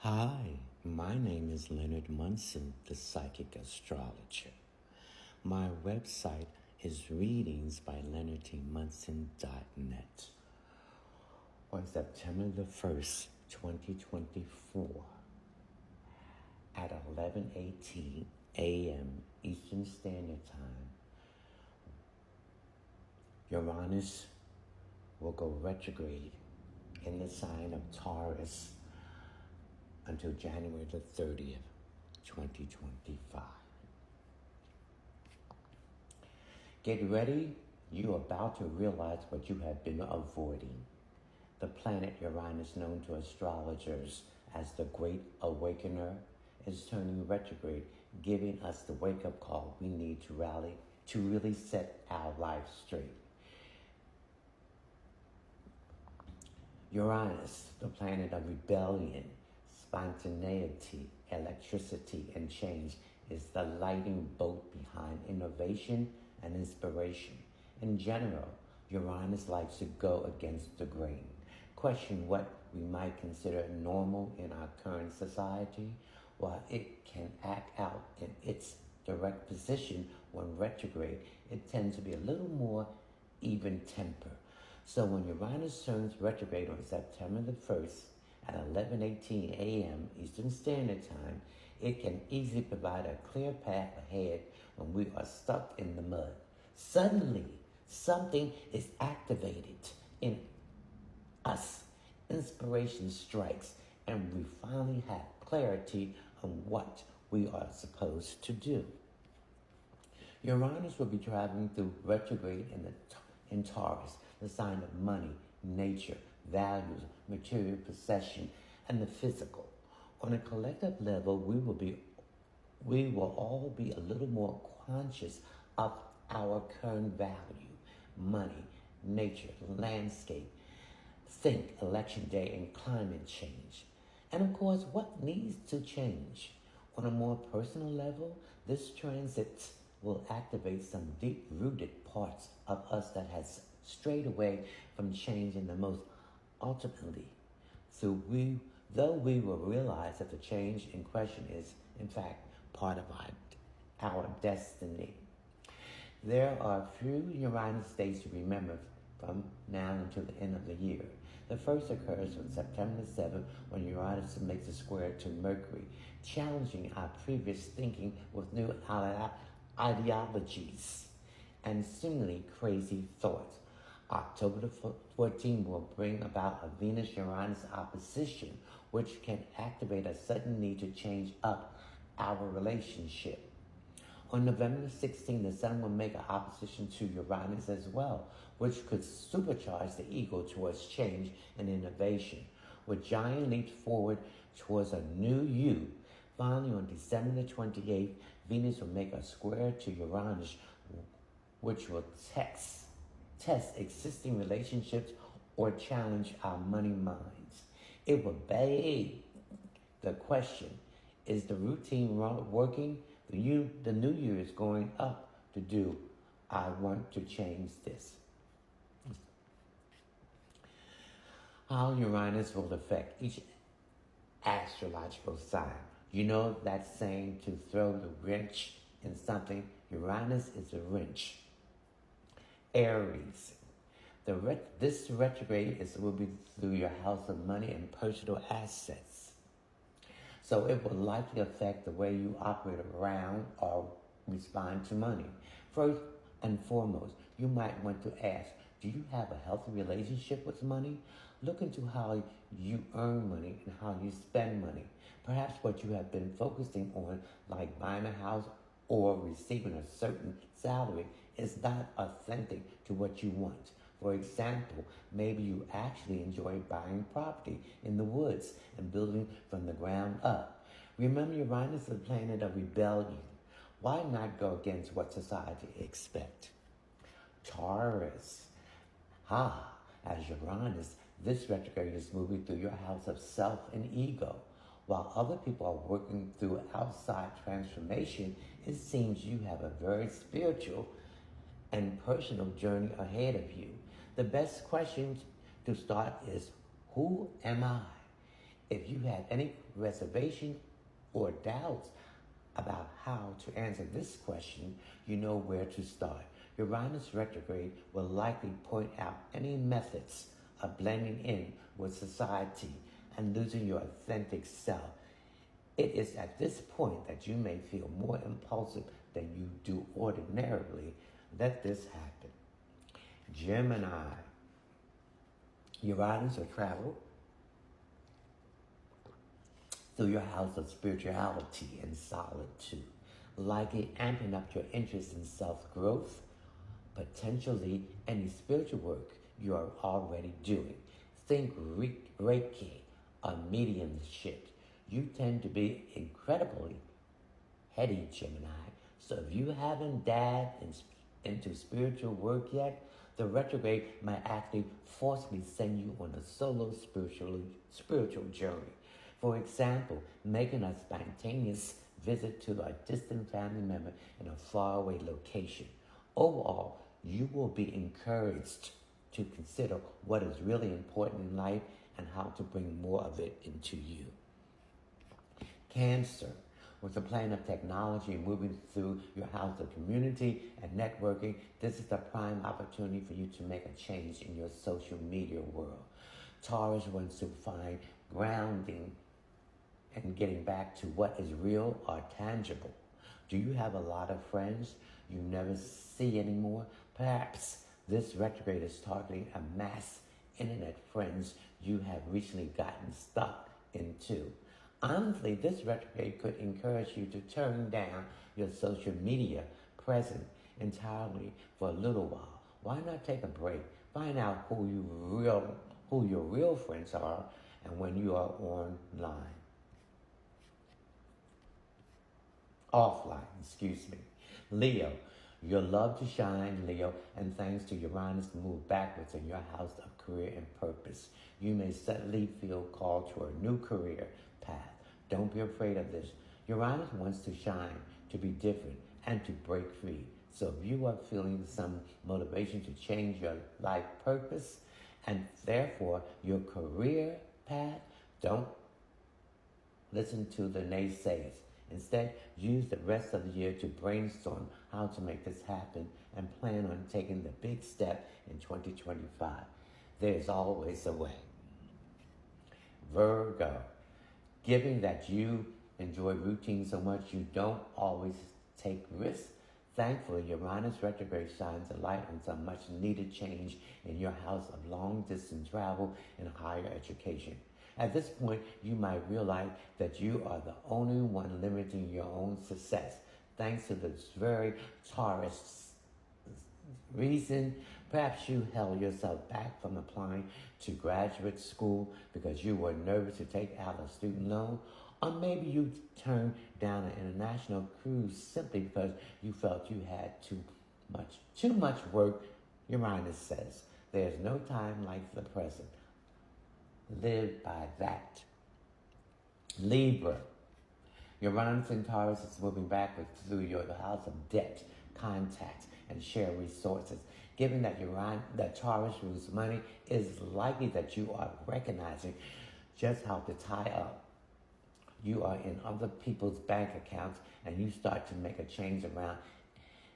Hi, my name is Leonard Munson, the Psychic Astrologer. My website is readingsbyleonardmunson.net. On September the 1st, 2024, at 11:18 a.m. Eastern Standard Time, Uranus will go retrograde in the sign of Taurus until January the 30th, 2025. Get ready, you're about to realize what you have been avoiding. The planet Uranus, known to astrologers as the Great Awakener, is turning retrograde, giving us the wake-up call we need to rally to really set our life straight. Uranus, the planet of rebellion, spontaneity, electricity, and change, is the lighting bolt behind innovation and inspiration. In general, Uranus likes to go against the grain, question what we might consider normal in our current society, while it can act out in its direct position when retrograde. It tends to be a little more even temper. So when Uranus turns retrograde on September the 1st, at 11:18 a.m. Eastern Standard Time, it can easily provide a clear path ahead when we are stuck in the mud. Suddenly, something is activated in us. Inspiration strikes, and we finally have clarity on what we are supposed to do. Uranus will be traveling through retrograde in Taurus, the sign of money, nature, values, material possession, and the physical. On a collective level, we will all be a little more conscious of our current value, money, nature, landscape. Think election day and climate change. And of course, what needs to change? On a more personal level, this transit will activate some deep-rooted parts of us that has strayed away from change in the most ultimately. Though we will realize that the change in question is, in fact, part of our destiny. There are a few Uranus days to remember from now until the end of the year. The first occurs on September 7th, when Uranus makes a square to Mercury, challenging our previous thinking with new ideologies and seemingly crazy thoughts. October the 14th will bring about a Venus-Uranus opposition, which can activate a sudden need to change up our relationship. On November 16th, the Sun will make an opposition to Uranus as well, which could supercharge the ego towards change and innovation, with giant leaps forward towards a new you. Finally, on December the 28th, Venus will make a square to Uranus, which will test existing relationships or challenge our money minds. It will beg the question, is the routine working? The new year is going up to do. I want to change this. How Uranus will affect each astrological sign. You know that saying, to throw the wrench in something? Uranus is a wrench. Aries. This retrograde will be through your house of money and personal assets. So it will likely affect the way you operate around or respond to money. First and foremost, you might want to ask, do you have a healthy relationship with money? Look into how you earn money and how you spend money. Perhaps what you have been focusing on, like buying a house or receiving a certain salary, is not authentic to what you want. For example, maybe you actually enjoy buying property in the woods and building from the ground up. Remember, Uranus is the planet of rebellion. Why not go against what society expects? Taurus. As Uranus, this retrograde is moving through your house of self and ego. While other people are working through outside transformation, it seems you have a very spiritual and personal journey ahead of you. The best question to start is, who am I? If you have any reservation or doubts about how to answer this question, you know where to start. Uranus retrograde will likely point out any methods of blending in with society and losing your authentic self. It is at this point that you may feel more impulsive than you do ordinarily. Let this happen. Gemini. Uranus will travel through your house of spirituality and solitude, likely amping up your interest in self-growth, potentially any spiritual work you are already doing. Think Reiki or mediumship. You tend to be incredibly heady, Gemini. So if you haven't dabbed into spiritual work yet, the retrograde might actually forcibly send you on a solo spiritual journey. For example, making a spontaneous visit to a distant family member in a faraway location. Overall, you will be encouraged to consider what is really important in life and how to bring more of it into you. Cancer. With the plane of technology moving through your house of community and networking, this is the prime opportunity for you to make a change in your social media world. Taurus wants to find grounding and getting back to what is real or tangible. Do you have a lot of friends you never see anymore? Perhaps this retrograde is targeting a mass internet friends you have recently gotten stuck into. Honestly, this retrograde could encourage you to turn down your social media presence entirely for a little while. Why not take a break? Find out who your real friends are and when you are online. Offline. Leo, your love to shine, Leo, and thanks to Uranus move backwards in your house of career and purpose. You may suddenly feel called to a new career path. Don't be afraid of this. Uranus wants to shine, to be different, and to break free. So if you are feeling some motivation to change your life purpose and therefore your career path, don't listen to the naysayers. Instead, use the rest of the year to brainstorm how to make this happen and plan on taking the big step in 2025. There's always a way. Virgo. Given that you enjoy routine so much you don't always take risks, thankfully Uranus retrograde shines a light on some much needed change in your house of long distance travel and higher education. At this point, you might realize that you are the only one limiting your own success. Thanks to this very Taurus reason, perhaps you held yourself back from applying to graduate school because you were nervous to take out a student loan, or maybe you turned down an international cruise simply because you felt you had too much work. Uranus says, there's no time like the present. Live by that. Libra. Uranus in Taurus is moving backwards through your house of debt, contacts, and shared resources. Given that Taurus rules money, it is likely that you are recognizing just how to tie up you are in other people's bank accounts, and you start to make a change around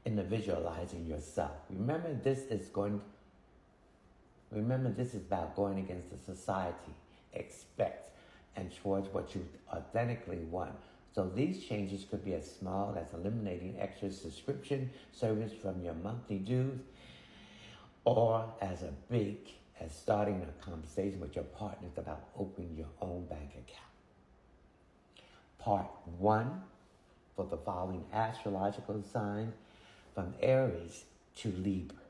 individualizing yourself. Remember, this is about going against the society expects and towards what you authentically want. So these changes could be as small as eliminating extra subscription service from your monthly dues, or as big as starting a conversation with your partners about opening your own bank account. Part 1 for the following astrological sign from Aries to Libra.